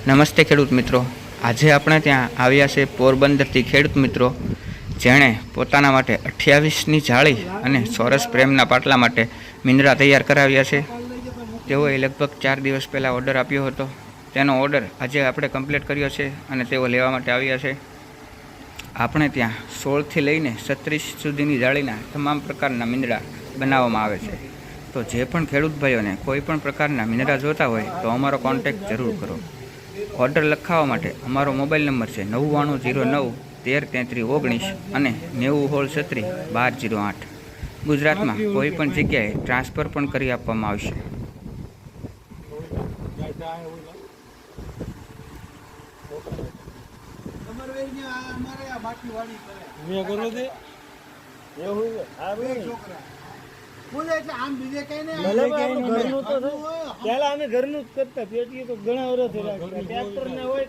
નમસ્તે ખેડૂત મિત્રો, આજે આપણે ત્યાં આવ્યા છે પોરબંદરથી ખેડૂત મિત્રો જેણે પોતાના માટે 28ની જાળી અને ચોરસ પ્રેમના પાટલા માટે મીંદડા તૈયાર કરાવ્યા છે। તેઓએ લગભગ 4 દિવસ પહેલાં ઓર્ડર આપ્યો હતો। તેનો ઓર્ડર આજે આપણે કમ્પ્લીટ કર્યો છે અને તેઓ લેવા માટે આવ્યા છે। આપણે ત્યાં 16થી લઈને 36 સુધીની જાળીના તમામ પ્રકારના મીંદડા બનાવવામાં આવે છે। તો જે પણ ખેડૂત ભાઈઓને કોઈ પણ પ્રકારના મીંદડા જોતા હોય તો અમારો કોન્ટેક્ટ જરૂર કરો। ઓર્ડર લખાવવા માટે અમારો મોબાઈલ નંબર છે 9909133319 અને 90161208। ગુજરાતમાં કોઈ પણ જગ્યાએ ટ્રાન્સફર પણ કરી આપવામાં આવશે। અમે ઘરનું જ કરતા પેટીએ તો ઘણા વર્ષ ટ્રેક્ટર ને હોય